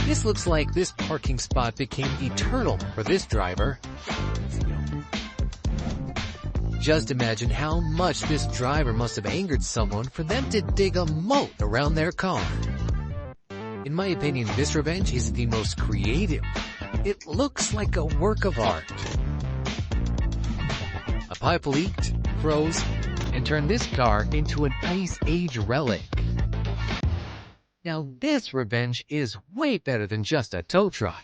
This looks like this parking spot became eternal for this driver. Just imagine how much this driver must have angered someone for them to dig a moat around their car. In my opinion, this revenge is the most creative. It looks like a work of art. A pipe leaked, froze, and turned this car into an Ice Age relic. Now this revenge is way better than just a tow truck.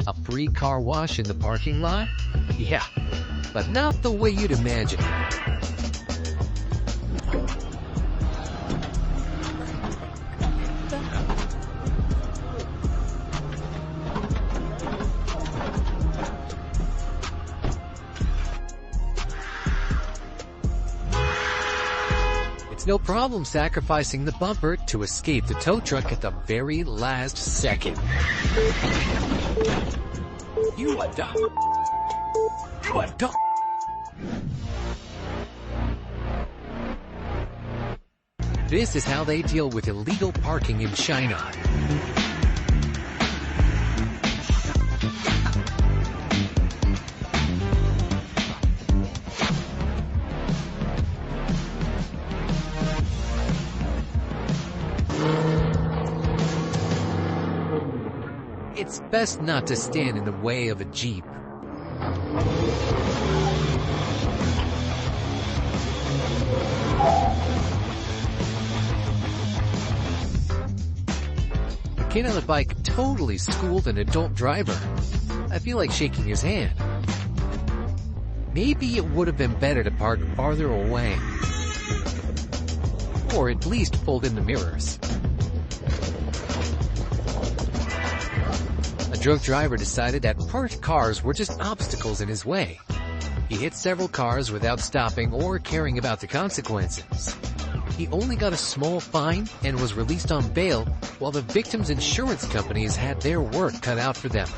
A free car wash in the parking lot? Yeah, but not the way you'd imagine. It's no problem sacrificing the bumper to escape the tow truck at the very last second. You are dumb. You are dumb. This is how they deal with illegal parking in China. It's best not to stand in the way of a Jeep. The kid on the bike totally schooled an adult driver. I feel like shaking his hand. Maybe it would have been better to park farther away. Or at least fold in the mirrors. A drunk driver decided that parked cars were just obstacles in his way. He hit several cars without stopping or caring about the consequences. He only got a small fine and was released on bail, while the victim's insurance companies had their work cut out for them.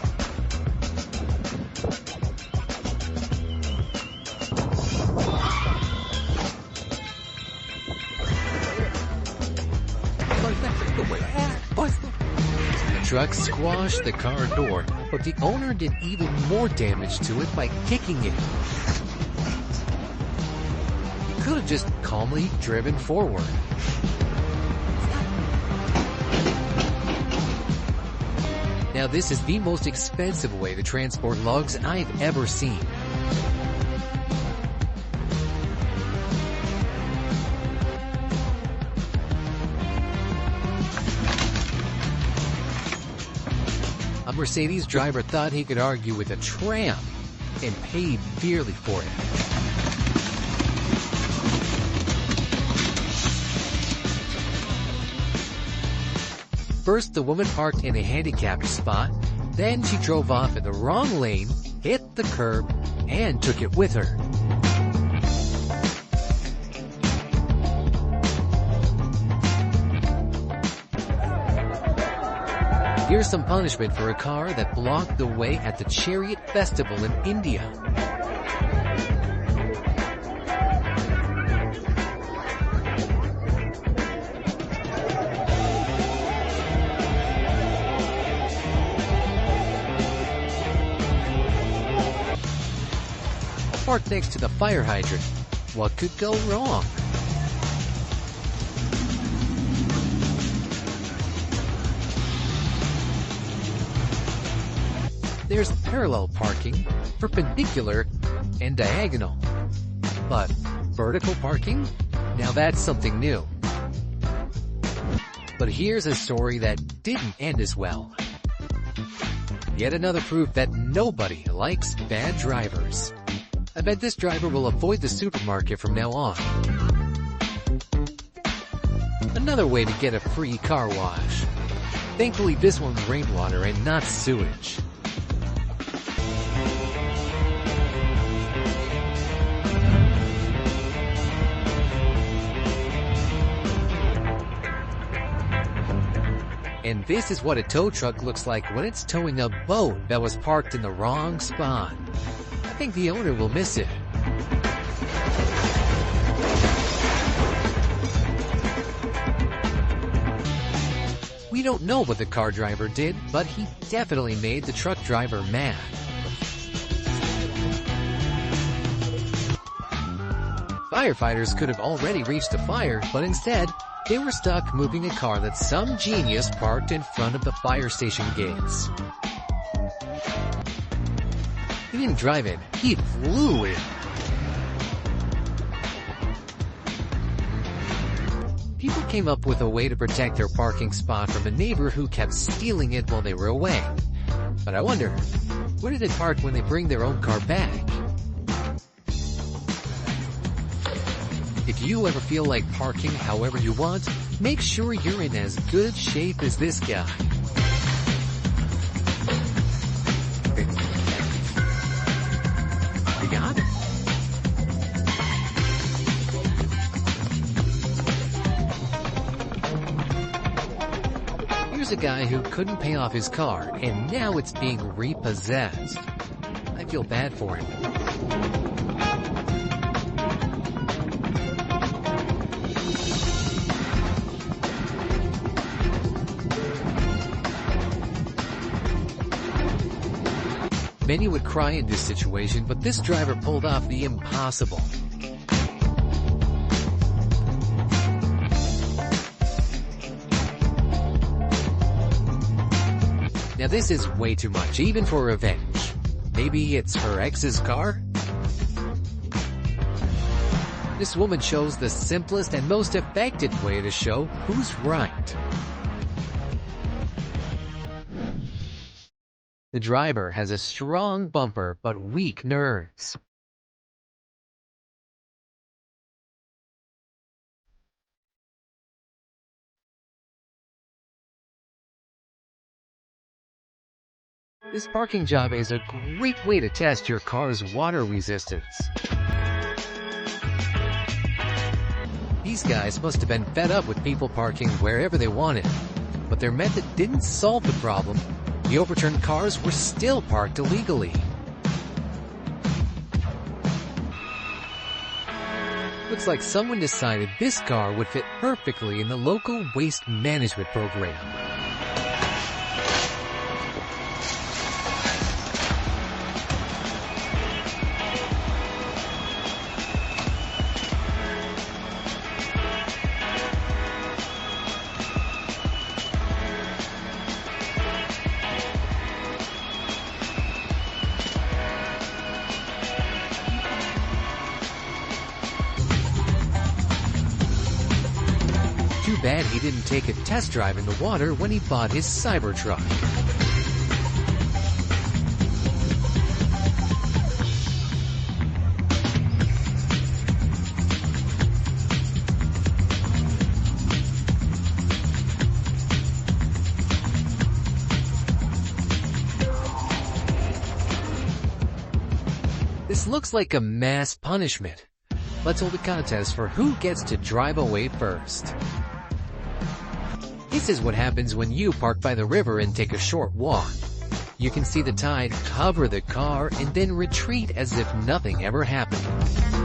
The truck squashed the car door, but the owner did even more damage to it by kicking it. He could have just calmly driven forward. Now this is the most expensive way to transport logs I've ever seen. A Mercedes driver thought he could argue with a tram and paid dearly for it. First, the woman parked in a handicapped spot, then she drove off in the wrong lane, hit the curb, and took it with her. Here's some punishment for a car that blocked the way at the Chariot Festival in India. Parked next to the fire hydrant. What could go wrong? There's parallel parking, perpendicular, and diagonal. But vertical parking? Now that's something new. But here's a story that didn't end as well. Yet another proof that nobody likes bad drivers. I bet this driver will avoid the supermarket from now on. Another way to get a free car wash. Thankfully this one's rainwater and not sewage. And this is what a tow truck looks like when it's towing a boat that was parked in the wrong spot. I think the owner will miss it. We don't know what the car driver did, but he definitely made the truck driver mad. Firefighters could have already reached the fire, but instead, they were stuck moving a car that some genius parked in front of the fire station gates. He didn't drive it, he flew it. People came up with a way to protect their parking spot from a neighbor who kept stealing it while they were away. But I wonder, where do they park when they bring their own car back? If you ever feel like parking however you want, make sure you're in as good shape as this guy. You got it. Here's a guy who couldn't pay off his car, and now it's being repossessed. I feel bad for him. Many would cry in this situation, but this driver pulled off the impossible. Now this is way too much, even for revenge. Maybe it's her ex's car? This woman shows the simplest and most effective way to show who's right. The driver has a strong bumper but weak nerves. This parking job is a great way to test your car's water resistance. These guys must have been fed up with people parking wherever they wanted, but their method didn't solve the problem. The overturned cars were still parked illegally. Looks like someone decided this car would fit perfectly in the local waste management program. Too bad he didn't take a test drive in the water when he bought his Cybertruck. This looks like a mass punishment. Let's hold a contest for who gets to drive away first. This is what happens when you park by the river and take a short walk. You can see the tide cover the car and then retreat as if nothing ever happened.